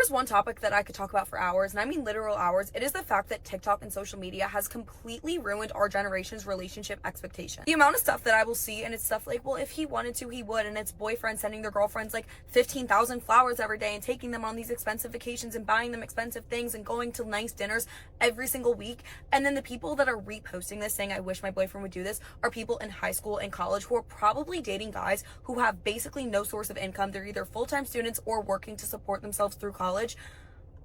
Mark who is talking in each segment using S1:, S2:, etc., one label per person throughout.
S1: there's one topic that I could talk about for hours, and I mean literal hours, it is the fact that TikTok and social media has completely ruined our generation's relationship expectation. The amount of stuff that I will see, and it's stuff like, well, if he wanted to, he would, and it's boyfriends sending their girlfriends like 15,000 flowers every day and taking them on these expensive vacations and buying them expensive things and going to nice dinners every single week. And then the people that are reposting this saying, I wish my boyfriend would do this, are people in high school and college who are probably dating guys who have basically no source of income. They're either full-time students or working to support themselves through college.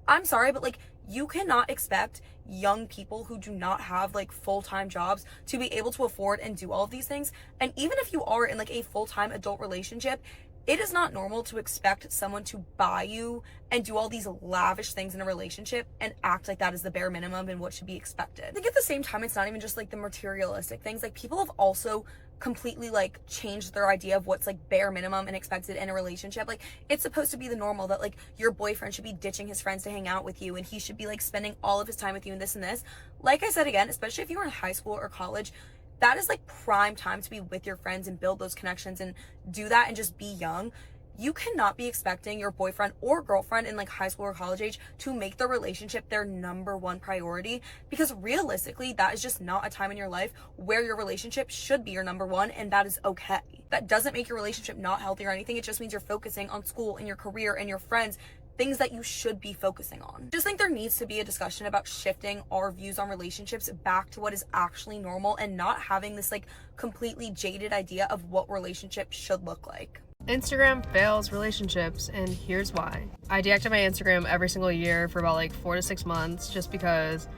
S1: I'm sorry, but like, you cannot expect young people who do not have like full-time jobs to be able to afford and do all of these things. And even if you are in like a full-time adult relationship, it is not normal to expect someone to buy you and do all these lavish things in a relationship and act like that is the bare minimum and what should be expected. I think at the same time, it's not even just like the materialistic things. Like, people have also completely like changed their idea of what's like bare minimum and expected in a relationship. Like, it's supposed to be the normal that like your boyfriend should be ditching his friends to hang out with you, and he should be like spending all of his time with you and this and this. Like I said, again, especially if you were in high school or college, that is like prime time to be with your friends and build those connections and do that and just be young. You cannot be expecting your boyfriend or girlfriend in like high school or college age to make the relationship their number one priority, because realistically, that is just not a time in your life where your relationship should be your number one, and that is okay. That doesn't make your relationship not healthy or anything. It just means you're focusing on school and your career and your friends, things that you should be focusing on. Just think there needs to be a discussion about shifting our views on relationships back to what is actually normal and not having this like completely jaded idea of what relationships should look like.
S2: Instagram fails relationships, and here's why. I deactivate my Instagram every single year for about like 4 to 6 months just because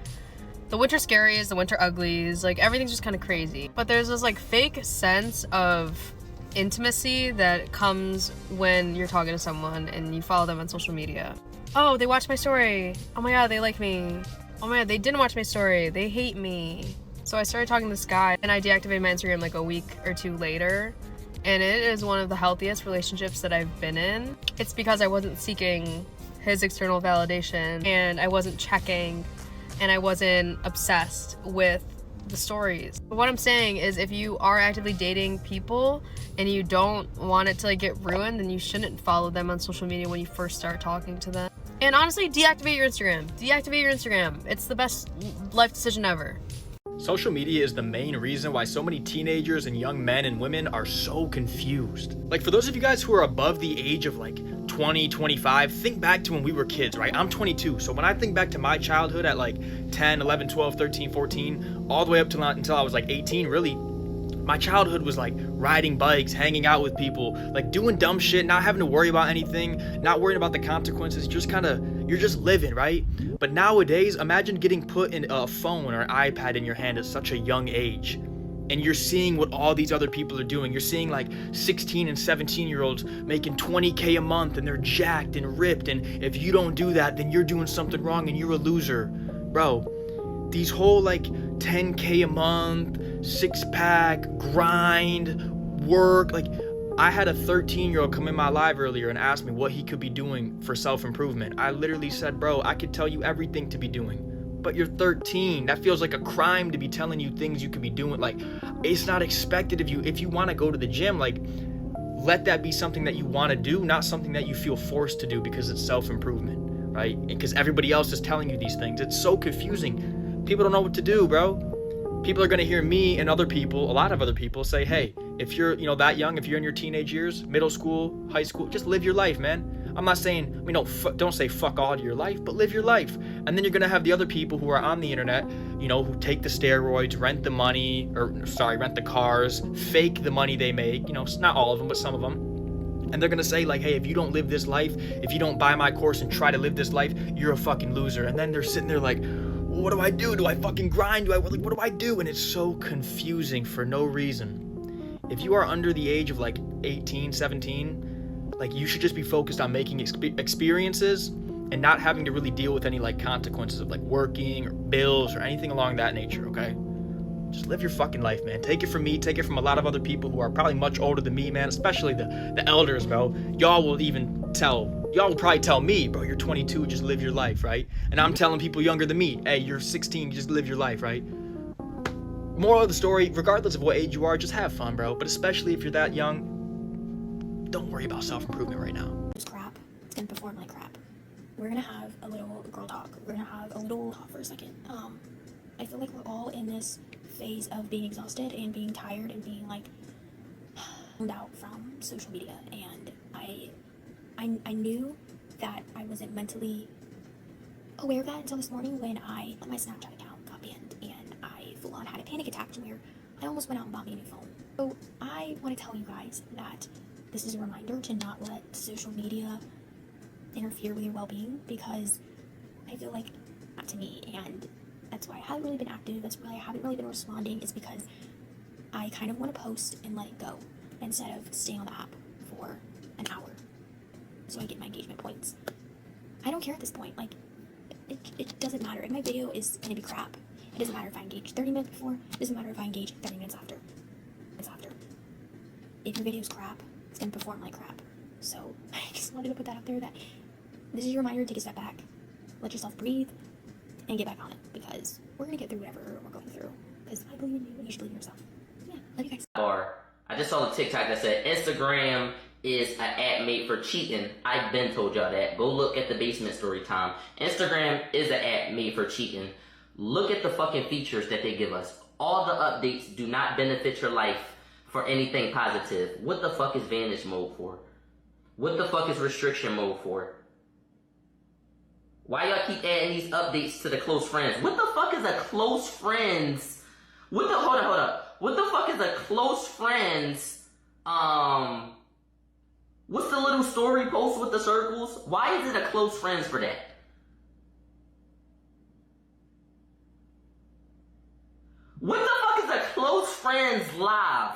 S2: the winter scaries, the winter uglies, like everything's just kind of crazy. But there's this like fake sense of intimacy that comes when you're talking to someone and you follow them on social media. Oh, they watched my story. Oh my god, they like me. Oh my god, they didn't watch my story. They hate me. So I started talking to this guy, and I deactivated my Instagram like a week or two later. And it is one of the healthiest relationships that I've been in. It's because I wasn't seeking his external validation, and I wasn't checking, and I wasn't obsessed with the stories. But what I'm saying is, if you are actively dating people and you don't want it to like get ruined, then you shouldn't follow them on social media when you first start talking to them. And honestly, deactivate your Instagram. Deactivate your Instagram. It's the best life decision ever.
S3: Social media is the main reason why so many teenagers and young men and women are so confused. Like, for those of you guys who are above the age of like 20, 25, think back to when we were kids, right? I'm 22, so when I think back to my childhood at like 10, 11, 12, 13, 14, all the way up until I was like 18, really, my childhood was like riding bikes, hanging out with people, like doing dumb shit, not having to worry about anything, not worrying about the consequences, you're just living, right? But nowadays, imagine getting put in a phone or an iPad in your hand at such a young age, and you're seeing what all these other people are doing. You're seeing like 16 and 17-year-olds making $20K a month, and they're jacked and ripped, and if you don't do that, then you're doing something wrong and you're a loser. Bro, these whole like 10K a month, six-pack, grind, work, like, I had a 13-year-old come in my live earlier and ask me what he could be doing for self-improvement. I literally said, bro, I could tell you everything to be doing, but you're 13. That feels like a crime to be telling you things you could be doing. Like, it's not expected of you. If you want to go to the gym, like, let that be something that you want to do, not something that you feel forced to do because it's self-improvement, right? Because everybody else is telling you these things. It's so confusing. People don't know what to do, bro. People are going to hear me and other people, a lot of other people, say, hey, if you're, that young, if you're in your teenage years, middle school, high school, just live your life, man. I'm not saying, don't say fuck all to your life, but live your life. And then you're going to have the other people who are on the internet, who take the steroids, rent the cars, fake the money they make, not all of them, but some of them. And they're going to say like, hey, if you don't live this life, if you don't buy my course and try to live this life, you're a fucking loser. And then they're sitting there like, what do I do? Do I fucking grind? What do I do? And it's so confusing for no reason. If you are under the age of like 18, 17, like, you should just be focused on making experiences and not having to really deal with any like consequences of like working or bills or anything along that nature, okay? Just live your fucking life, man. Take it from me, take it from a lot of other people who are probably much older than me, man, especially the elders, bro. Y'all will probably tell me, bro, you're 22, just live your life, right? And I'm telling people younger than me, hey, you're 16, just live your life, right? Moral of the story, regardless of what age you are, just have fun, bro. But especially if you're that young, don't worry about self-improvement right now.
S4: It's crap. It's gonna perform like crap. we're gonna have a little girl talk. We're gonna have a little talk for a second. I feel like we're all in this phase of being exhausted and being tired and being like found out from social media, and I knew that I wasn't mentally aware of that until this morning when my Snapchat account got banned and I full on had a panic attack to where I almost went out and bought me a new phone. So I want to tell you guys that this is a reminder to not let social media interfere with your well-being, because I feel like not to me, and that's why I haven't really been active. That's why I haven't really been responding, is because I kind of want to post and let it go instead of staying on the app for an hour so I get my engagement points. I don't care at this point. Like, it doesn't matter. If my video is going to be crap, it doesn't matter if I engage 30 minutes before, it doesn't matter if I engage 30 minutes after. If your video is crap, it's going to perform like crap. So I just wanted to put that out there, that this is your reminder to take a step back, let yourself breathe, and get back on it, because we're going to get through whatever we're going through, because I believe in you and you should believe in yourself. Yeah, love you guys.
S5: I just saw a TikTok that said Instagram is an app made for cheating. I've been told y'all that. Go look at the basement story time. Instagram is an app made for cheating. Look at the fucking features that they give us. All the updates do not benefit your life for anything positive. What the fuck is Vanish mode for? What the fuck is restriction mode for? Why y'all keep adding these updates to the close friends? What the fuck is a close friends? Hold up. What the fuck is a close friends? What's the little story post with the circles? Why is it a close friends for that? What the fuck is a close friends live?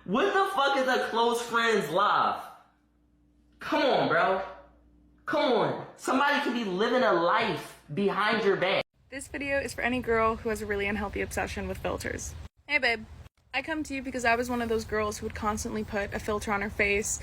S5: What the fuck is a close friends live? Come on, bro. Come on. Somebody can be living a life behind your back.
S6: This video is for any girl who has a really unhealthy obsession with filters. Hey babe, I come to you because I was one of those girls who would constantly put a filter on her face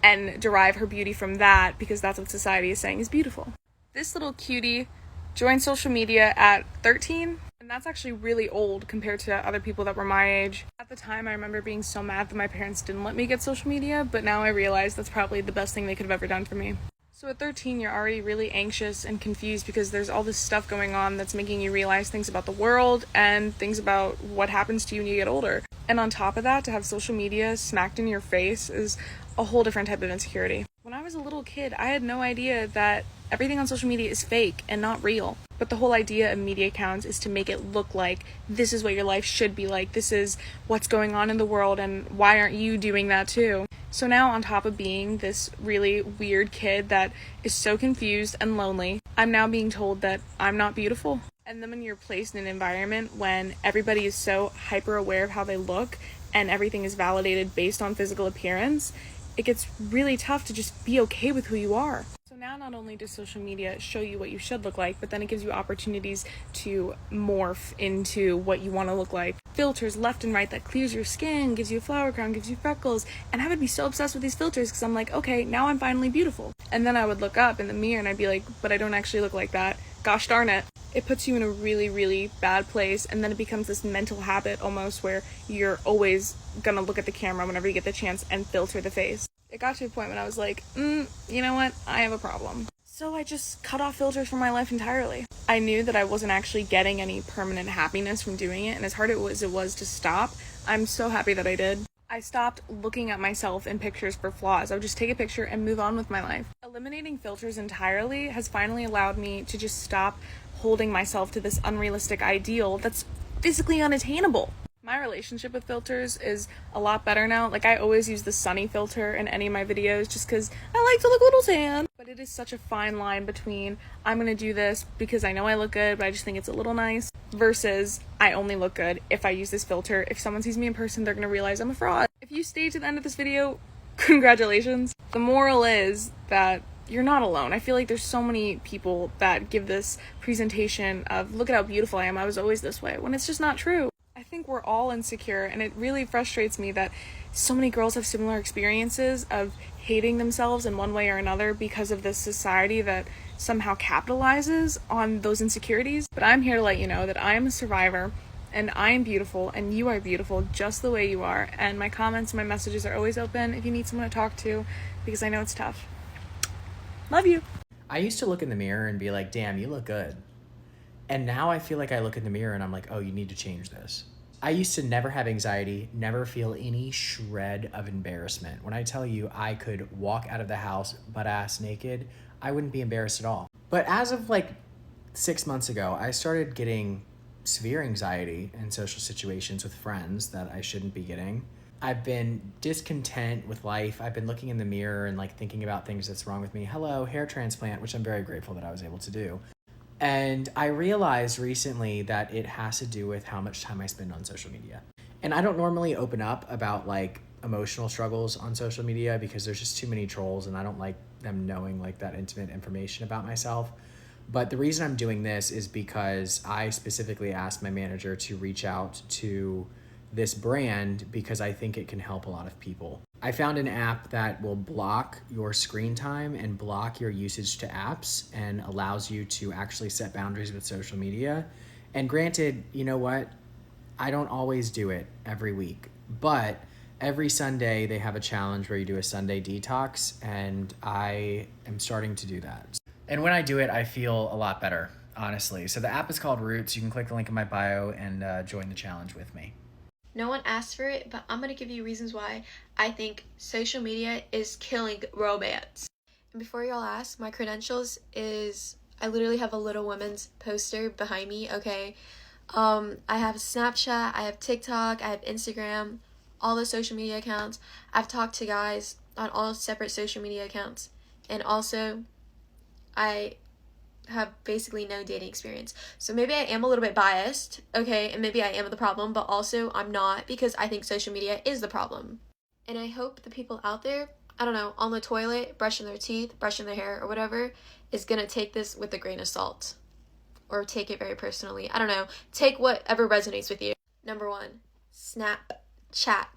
S6: and derive her beauty from that, because that's what society is saying is beautiful. This little cutie joined social media at 13, and that's actually really old compared to other people that were my age. At the time, I remember being so mad that my parents didn't let me get social media, but now I realize that's probably the best thing they could have ever done for me. So at 13, you're already really anxious and confused because there's all this stuff going on that's making you realize things about the world and things about what happens to you when you get older. And on top of that, to have social media smacked in your face is a whole different type of insecurity. When I was a little kid, I had no idea that everything on social media is fake and not real. But the whole idea of media accounts is to make it look like this is what your life should be like. This is what's going on in the world, and why aren't you doing that too? So now, on top of being this really weird kid that is so confused and lonely, I'm now being told that I'm not beautiful. And then when you're placed in an environment when everybody is so hyper aware of how they look and everything is validated based on physical appearance, it gets really tough to just be okay with who you are. So now not only does social media show you what you should look like, but then it gives you opportunities to morph into what you want to look like. Filters left and right that clears your skin, gives you a flower crown, gives you freckles, and I would be so obsessed with these filters because I'm like, okay, now I'm finally beautiful. And then I would look up in the mirror and I'd be like, but I don't actually look like that. Gosh darn it. It puts you in a really, really bad place, and then it becomes this mental habit almost where you're always gonna look at the camera whenever you get the chance and filter the face. It got to a point when I was like, you know what, I have a problem. So I just cut off filters from my life entirely. I knew that I wasn't actually getting any permanent happiness from doing it, and as hard as it was to stop, I'm so happy that I did. I stopped looking at myself in pictures for flaws. I would just take a picture and move on with my life. Eliminating filters entirely has finally allowed me to just stop holding myself to this unrealistic ideal that's physically unattainable. My relationship with filters is a lot better now. Like, I always use the sunny filter in any of my videos just because I like to look a little tan. But it is such a fine line between I'm gonna do this because I know I look good, but I just think it's a little nice, versus I only look good if I use this filter. If someone sees me in person, they're gonna realize I'm a fraud. If you stay to the end of this video, congratulations. The moral is that you're not alone. I feel like there's so many people that give this presentation of, look at how beautiful I am, I was always this way, when it's just not true. I think we're all insecure, and it really frustrates me that so many girls have similar experiences of hating themselves in one way or another because of this society that somehow capitalizes on those insecurities. But I'm here to let you know that I am a survivor, and I'm beautiful, and you are beautiful just the way you are. And my comments and my messages are always open if you need someone to talk to, because I know it's tough. Love you.
S7: I used to look in the mirror and be like, damn, you look good. And now I feel like I look in the mirror and I'm like, oh, you need to change this. I used to never have anxiety, never feel any shred of embarrassment. When I tell you I could walk out of the house butt ass naked, I wouldn't be embarrassed at all. But as of like 6 months ago, I started getting severe anxiety in social situations with friends that I shouldn't be getting. I've been discontent with life. I've been looking in the mirror and like thinking about things that's wrong with me. Hello, hair transplant, which I'm very grateful that I was able to do. And I realized recently that it has to do with how much time I spend on social media. And I don't normally open up about like emotional struggles on social media because there's just too many trolls and I don't like them knowing like that intimate information about myself. But the reason I'm doing this is because I specifically asked my manager to reach out to this brand because I think it can help a lot of people. I found an app that will block your screen time and block your usage to apps and allows you to actually set boundaries with social media. And granted, you know what? I don't always do it every week, but every Sunday they have a challenge where you do a Sunday detox, and I am starting to do that. And when I do it, I feel a lot better, honestly. So the app is called Roots. You can click the link in my bio and join the challenge with me.
S8: No one asked for it, but I'm going to give you reasons why I think social media is killing romance. And before y'all ask, my credentials is I literally have a Little Women's poster behind me, okay? I have Snapchat, I have TikTok, I have Instagram, all the social media accounts. I've talked to guys on all separate social media accounts. And also, I have basically no dating experience. So maybe I am a little bit biased, okay, and maybe I am the problem, but also I'm not, because I think social media is the problem. And I hope the people out there, I don't know, on the toilet, brushing their teeth, brushing their hair, or whatever, is gonna take this with a grain of salt. Or take it very personally. I don't know. Take whatever resonates with you. Number 1, Snapchat.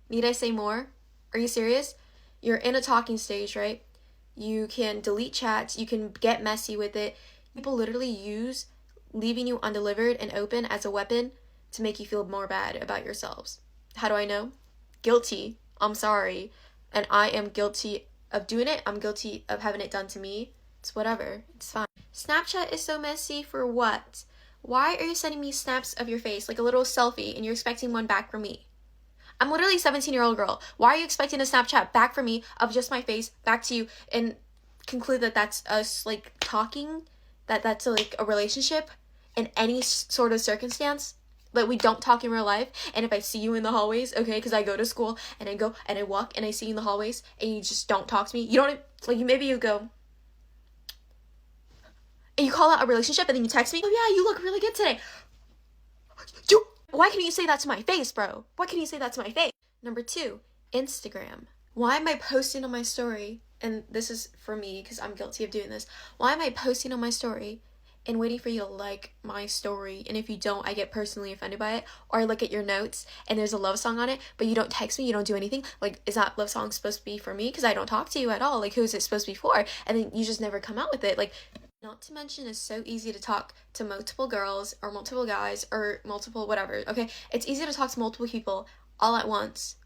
S8: Need I say more? Are you serious? You're in a talking stage, right? You can delete chats, you can get messy with it. People literally use leaving you undelivered and open as a weapon to make you feel more bad about yourselves. How do I know? Guilty. I'm sorry. And I am guilty of doing it. I'm guilty of having it done to me. It's whatever. It's fine. Snapchat is so messy for what? Why are you sending me snaps of your face, like a little selfie, and you're expecting one back from me? I'm literally a 17-year-old girl. Why are you expecting a Snapchat back from me of just my face back to you and conclude that that's us like talking, that's like a relationship in any sort of circumstance? That we don't talk in real life, and if I see you in the hallways, okay, because I go to school and I go and I walk and I see you in the hallways and you just don't talk to me, you don't like, maybe you go and you call out a relationship and then you text me, oh yeah, you look really good today. Why can you say that to my face, bro? Why can you say that to my face? Number 2, Instagram. Why am I posting on my story? And this is for me because I'm guilty of doing this. Why am I posting on my story and waiting for you to like my story? And if you don't, I get personally offended by it. Or I look at your notes and there's a love song on it, but you don't text me, you don't do anything. Like, is that love song supposed to be for me? Because I don't talk to you at all. Like, who is it supposed to be for? And then you just never come out with it. Like, not to mention, it's so easy to talk to multiple girls or multiple guys or multiple whatever, okay? It's easy to talk to multiple people all at once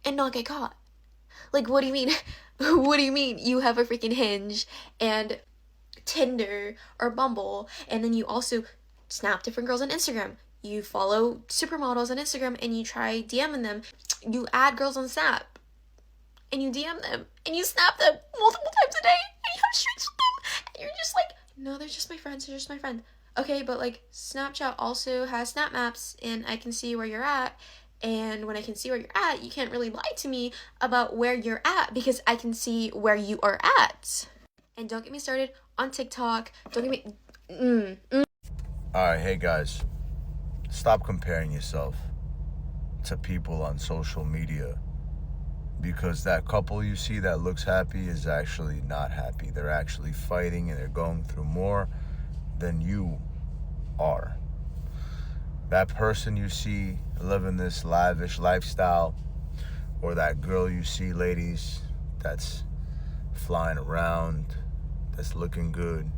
S8: and not get caught. Like, what do you mean? What do you mean you have a freaking Hinge and Tinder or Bumble, and then you also snap different girls on Instagram? You follow supermodels on Instagram and you try DMing them. You add girls on Snap and you DM them and you snap them multiple times a day and you have streaks with them. And you're just like, no, they're just my friends. They're just my friend. Okay, but like Snapchat also has snap maps and I can see where you're at. And when I can see where you're at, you can't really lie to me about where you're at because I can see where you are at. And don't get me started on TikTok. Don't get me...
S9: Alright, hey guys. Stop comparing yourself to people on social media. Because that couple you see that looks happy is actually not happy. They're actually fighting and they're going through more than you are. That person you see living this lavish lifestyle, or that girl you see, ladies, that's flying around, that's looking good,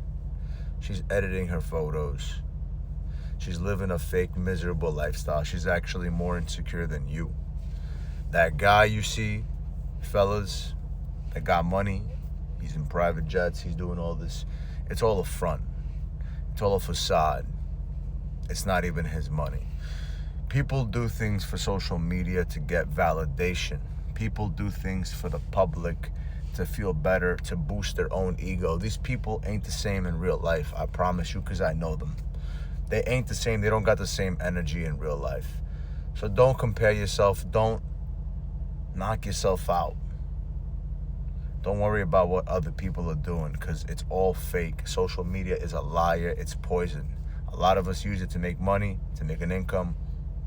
S9: she's editing her photos. She's living a fake, miserable lifestyle. She's actually more insecure than you. That guy you see, fellas, that got money, he's in private jets, he's doing all this. It's all a front. It's all a facade. It's not even his money. People do things for social media to get validation. People do things for the public to feel better, to boost their own ego. These people ain't the same in real life, I promise you, because I know them. They ain't the same. They don't got the same energy in real life. So don't compare yourself. Don't knock yourself out. Don't worry about what other people are doing, because it's all fake. Social media is a liar. It's poison. A lot of us use it to make money, to make an income.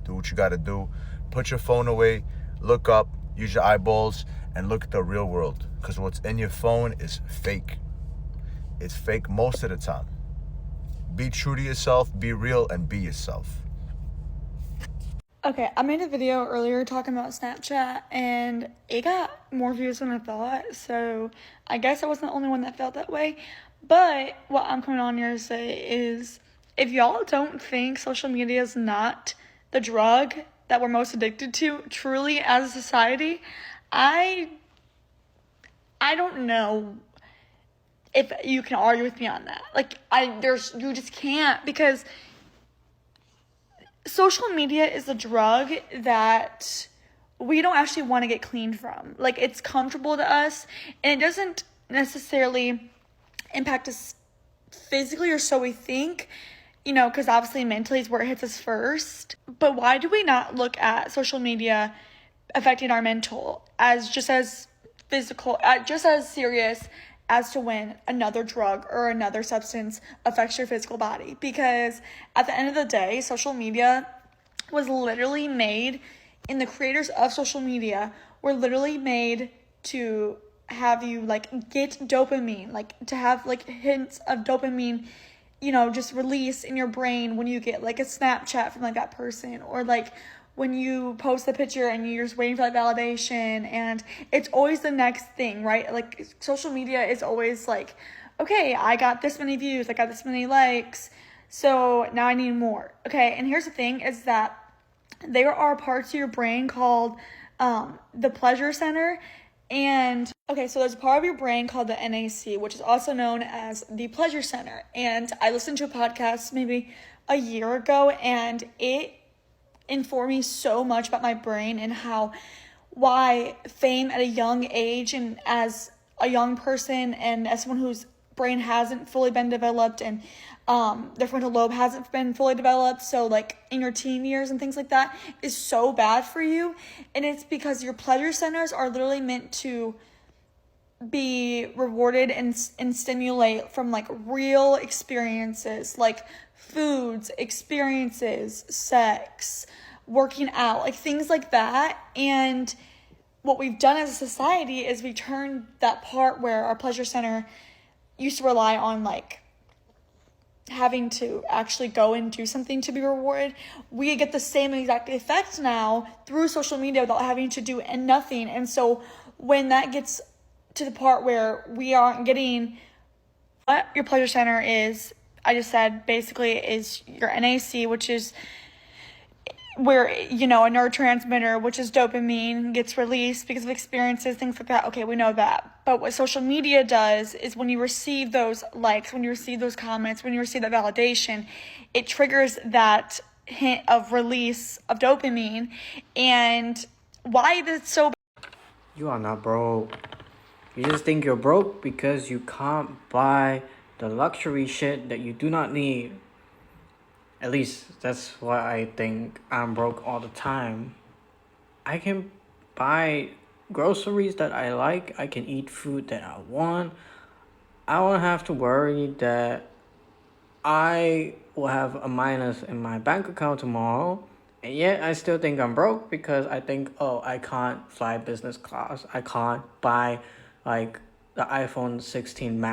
S9: Do what you got to do. Put your phone away. Look up. Use your eyeballs and look at the real world, because what's in your phone is fake. It's fake most of the time. Be true to yourself, be real, and be yourself.
S10: Okay, I made a video earlier talking about Snapchat, and it got more views than I thought, so I guess I wasn't the only one that felt that way. But what I'm coming on here to say is, if y'all don't think social media is not the drug that we're most addicted to, truly as a society, I don't know if you can argue with me on that. Like, you just can't, because social media is a drug that we don't actually want to get clean from. Like, it's comfortable to us, and it doesn't necessarily impact us physically, or so we think, because obviously mentally is where it hits us first. But why do we not look at social media affecting our mental as just as physical, just as serious as to when another drug or another substance affects your physical body? Because at the end of the day, social media was literally made, and the creators of social media were literally made to have you get dopamine, to have hints of dopamine, just release in your brain when you get a Snapchat from that person, or when you post the picture and you're just waiting for that validation, and it's always the next thing, right? Social media is always okay, I got this many views, I got this many likes, so now I need more. Okay, and here's the thing, is that there are parts of your brain called the pleasure center, and okay, so there's a part of your brain called the NAC, which is also known as the pleasure center, and I listened to a podcast maybe a year ago, and it informed me so much about my brain and why fame at a young age, and as a young person, and as someone whose brain hasn't fully been developed, and their frontal lobe hasn't been fully developed, so in your teen years and things like that, is so bad for you. And it's because your pleasure centers are literally meant to be rewarded and stimulate from real experiences, foods, experiences, sex, working out, things like that. And what we've done as a society is we turned that part where our pleasure center used to rely on having to actually go and do something to be rewarded. We get the same exact effect now through social media without having to do nothing. And so when that gets to the part where we aren't getting what your pleasure center is, I just said basically is your NAC, which is where, a neurotransmitter, which is dopamine, gets released because of experiences, things like that. Okay, we know that. But what social media does is when you receive those likes, when you receive those comments, when you receive that validation, it triggers that hint of release of dopamine. And why that's so bad?
S11: You are not broke. You just think you're broke because you can't buy the luxury shit that you do not need. At least that's why I think I'm broke all the time. I can buy groceries that I like. I can eat food that I want. I don't have to worry that I will have a minus in my bank account tomorrow. And yet I still think I'm broke because I think, I can't fly business class. I can't buy the iPhone 16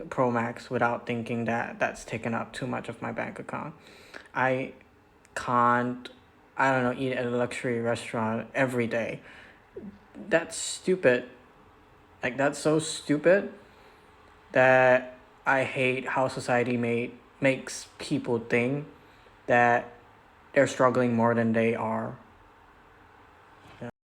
S11: Pro Max without thinking that that's taken up too much of my bank account. I can't, eat at a luxury restaurant every day. That's stupid. That's so stupid that I hate how society makes people think that they're struggling more than they are.